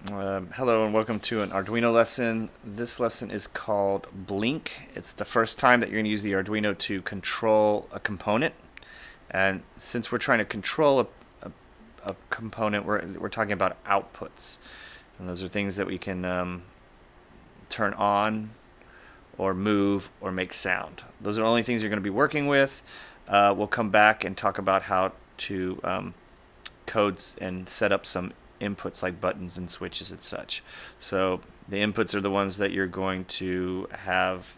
Hello and welcome to an Arduino lesson. This lesson is called Blink. It's the first time that you're going to use the Arduino to control a component. And since we're trying to control a component, we're talking about outputs. And those are things that we can turn on or move or make sound. Those are the only things you're going to be working with. We'll come back and talk about how to codes and set up some inputs like buttons and switches and such. So the inputs are the ones that you're going to have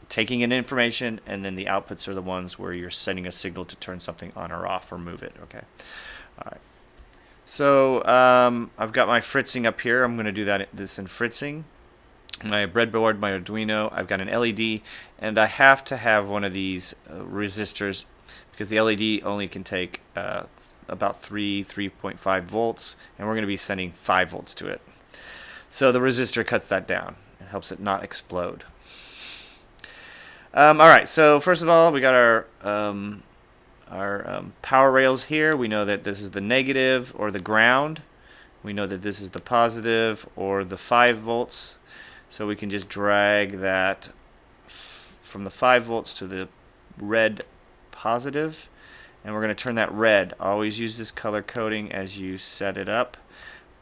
taking in information, and then the outputs are the ones where you're sending a signal to turn something on or off or move it. Okay. All right. So I've got my fritzing up here. I'm going to do this in fritzing. My breadboard, my Arduino, I've got an LED, and I have to have one of these resistors because the LED only can take about 3.5 volts, and we're going to be sending 5 volts to it. So the resistor cuts that down. It helps it not explode. All right, so first of all, we got our power rails here. We know that this is the negative or the ground. We know that this is the positive or the 5 volts. So we can just drag that from the 5 volts to the red positive, and we're going to turn that red. Always use this color coding as you set it up.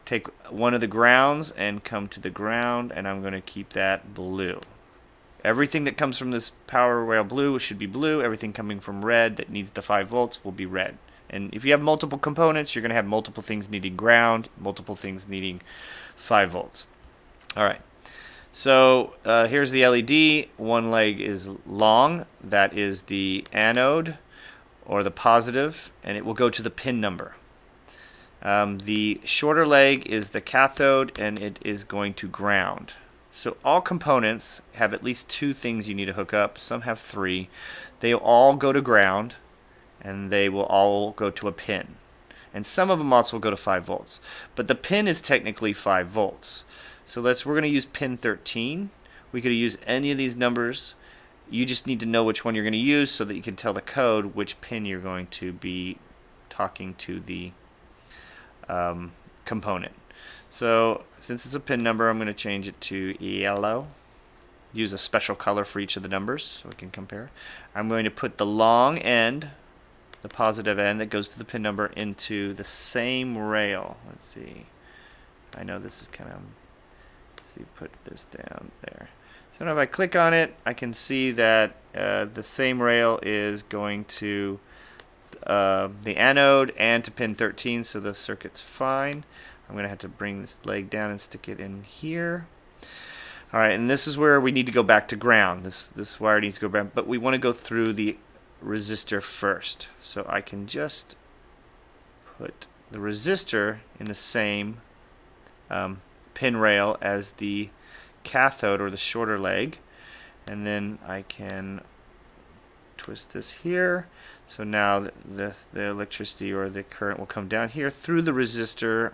Take one of the grounds and come to the ground, and I'm going to keep that blue. Everything that comes from this power rail blue should be blue. Everything coming from red that needs the 5 volts will be red. And if you have multiple components, you're going to have multiple things needing ground, multiple things needing 5 volts. All right. So here's the LED. One leg is long. That is the anode or the positive, and it will go to the pin number. The shorter leg is the cathode, and it is going to ground. So all components have at least 2 things you need to hook up. Some have 3. They all go to ground, and they will all go to a pin. And some of them also will go to 5 volts. But the pin is technically 5 volts. So we're going to use pin 13. We could use any of these numbers. You just need to know which one you're going to use so that you can tell the code which pin you're going to be talking to the component. So since it's a pin number, I'm going to change it to yellow. Use a special color for each of the numbers so we can compare. I'm going to put the long end, the positive end that goes to the pin number, into the same rail. Let's see. I know this is kind of... See, put this down there. So now if I click on it, I can see that the same rail is going to the anode and to pin 13, so the circuit's fine. I'm going to have to bring this leg down and stick it in here. All right, and this is where we need to go back to ground. This wire needs to go back, but we want to go through the resistor first. So I can just put the resistor in the same pin rail as the cathode or the shorter leg, and then I can twist this here. So now the electricity or the current will come down here through the resistor,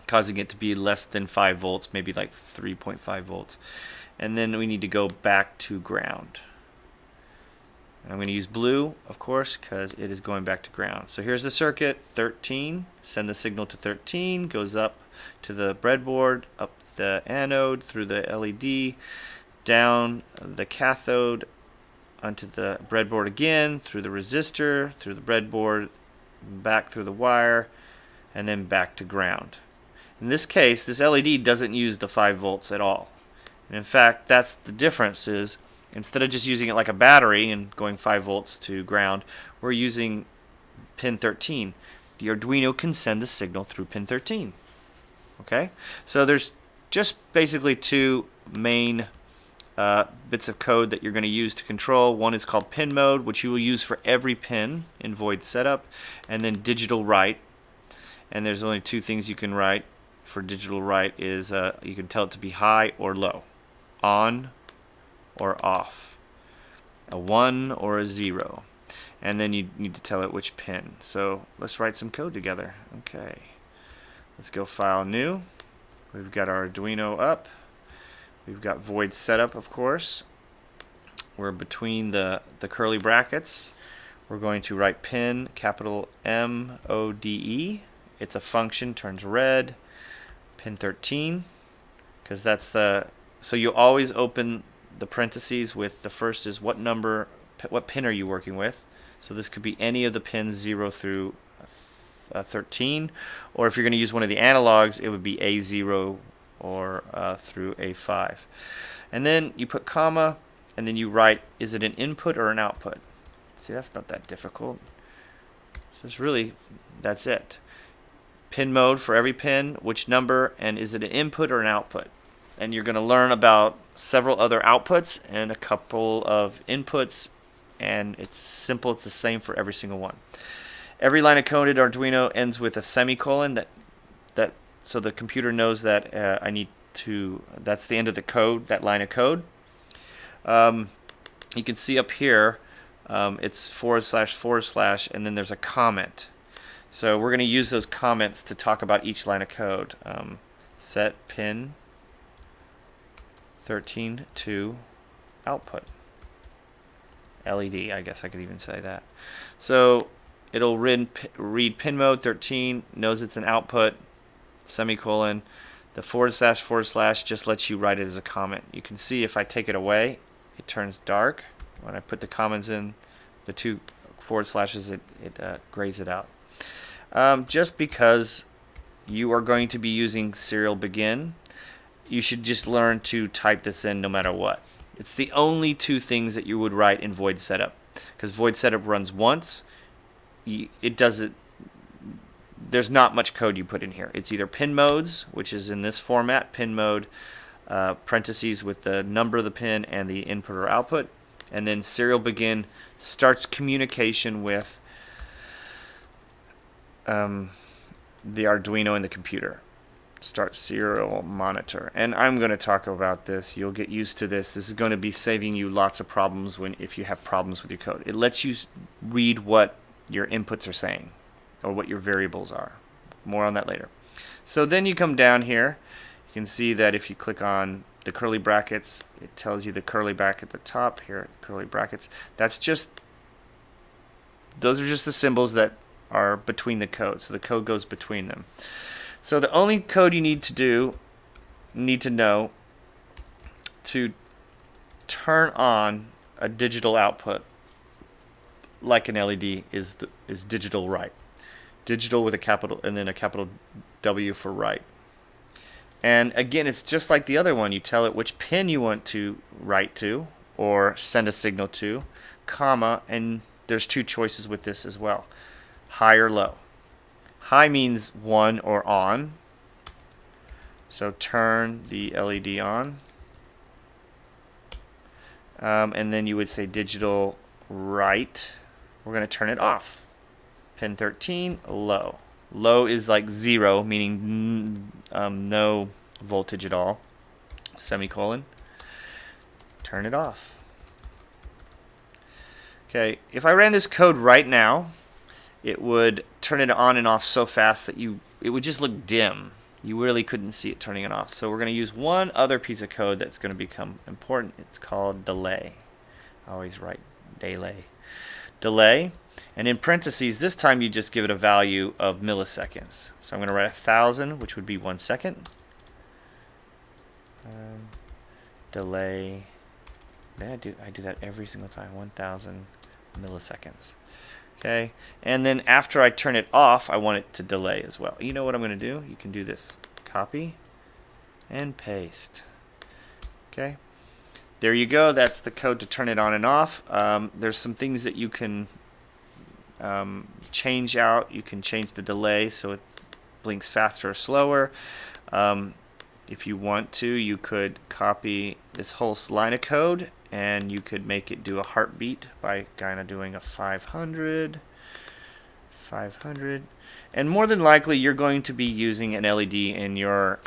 causing it to be less than 5 volts, maybe like 3.5 volts. And then we need to go back to ground. I'm going to use blue, of course, because it is going back to ground. So here's the circuit, 13. Send the signal to 13, goes up to the breadboard, up the anode, through the LED, down the cathode, onto the breadboard again, through the resistor, through the breadboard, back through the wire, and then back to ground. In this case, this LED doesn't use the 5 volts at all. And in fact, that's the difference is, instead of just using it like a battery and going 5 volts to ground, we're using pin 13. The Arduino can send the signal through pin 13. Okay? So there's just basically 2 main bits of code that you're going to use to control. One is called pin mode, which you will use for every pin in void setup, and then digital write. And there's only 2 things you can write for digital write is you can tell it to be high or low, on or off, a 1 or a 0, and then you need to tell it which pin. So let's write some code together. Okay, let's go file new. We've got our Arduino up. We've got void setup, of course. We're between the curly brackets. We're going to write pin, capital MODE. It's a function, turns red. pin 13, because that's the, so you always open the parentheses with the first is what number, what pin are you working with. So this could be any of the pins 0 through 13, or if you're going to use one of the analogs, it would be A0 or through A5. And then you put comma, and then you write, is it an input or an output? See, that's not that difficult. So it's really, that's it. Pin mode for every pin, which number, and is it an input or an output? And you're going to learn about several other outputs and a couple of inputs, and it's simple. It's the same for every single one. Every line of code in Arduino ends with a semicolon so the computer knows that I need to, that's the end of the code, that line of code. You can see up here it's // and then there's a comment. So we're going to use those comments to talk about each line of code. Set pin 13 to output. LED, I guess I could even say that. So it'll read pin mode 13, knows it's an output, semicolon. The // just lets you write it as a comment. You can see if I take it away, it turns dark. When I put the comments in, the two // it grays it out. Just because you are going to be using serial begin, you should just learn to type this in no matter what. It's the only two things that you would write in void setup, because void setup runs once. It does it. There's not much code you put in here. It's either pin modes, which is in this format, pin mode, parentheses with the number of the pin and the input or output, and then serial begin starts communication with the Arduino and the computer. Start serial monitor, and I'm going to talk about this. You'll get used to this. This is going to be saving you lots of problems if you have problems with your code. It lets you read what your inputs are saying or what your variables are. More on that later. So then you come down here. You can see that if you click on the curly brackets, it tells you the curly bracket at the top here, curly brackets. Those are just the symbols that are between the code. So the code goes between them. So the only code you need to know to turn on a digital output like an LED is digital write. Digital with a capital and then a capital W for write. And again, it's just like the other one. You tell it which pin you want to write to or send a signal to, comma, and there's two choices with this as well. High or low. High means 1 or on. So turn the LED on. And then you would say digital write. We're going to turn it off. Pin 13, low. Low is like 0, meaning no voltage at all. Semicolon. Turn it off. Okay, if I ran this code right now, it would turn it on and off so fast that it would just look dim. You really couldn't see it turning it off. So we're going to use one other piece of code that's going to become important. It's called delay. I always write delay. Delay. And in parentheses, this time you just give it a value of milliseconds. So I'm going to write 1,000, which would be 1 second. Delay. I do that every single time. 1,000 milliseconds. Okay, and then after I turn it off, I want it to delay as well. You know what I'm going to do? You can do this. Copy and paste. Okay, there you go. That's the code to turn it on and off. There's some things that you can change out. You can change the delay so it blinks faster or slower. If you want to, you could copy this whole line of code and you could make it do a heartbeat by kind of doing a 500, and more than likely you're going to be using an LED in your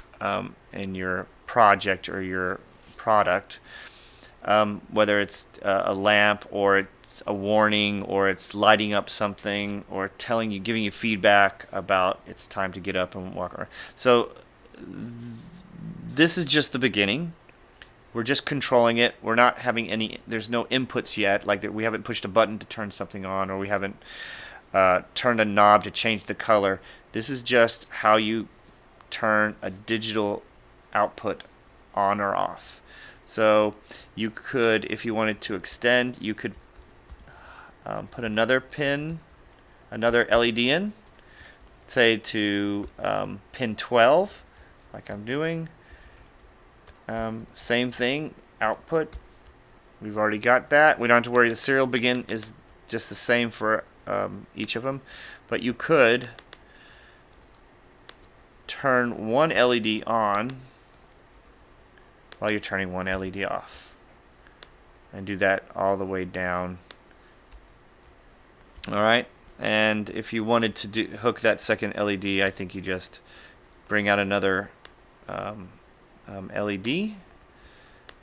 project or your product, whether it's a lamp or it's a warning or it's lighting up something or giving you feedback about it's time to get up and walk around. So this is just the beginning. We're just controlling it. We're not having there's no inputs yet, like that we haven't pushed a button to turn something on or we haven't turned a knob to change the color. This is just how you turn a digital output on or off. So you could, if you wanted to extend, you could put another pin, another LED in, say to pin 12, like I'm doing. Same thing, output. We've already got that. We don't have to worry. The serial begin is just the same for each of them. But you could turn one LED on while you're turning one LED off. And do that all the way down. Alright, and if you wanted to hook that second LED, I think you just bring out another LED,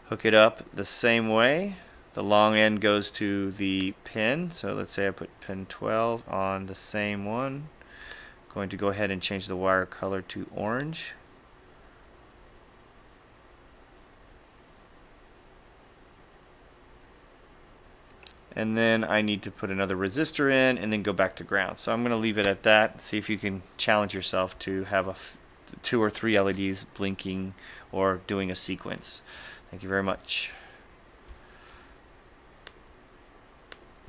hook it up the same way. The long end goes to the pin, so let's say I put pin 12 on the same one. Going to go ahead and change the wire color to orange. And then I need to put another resistor in and then go back to ground. So I'm going to leave it at that. See if you can challenge yourself to have 2 or 3 LEDs blinking or doing a sequence. Thank you very much.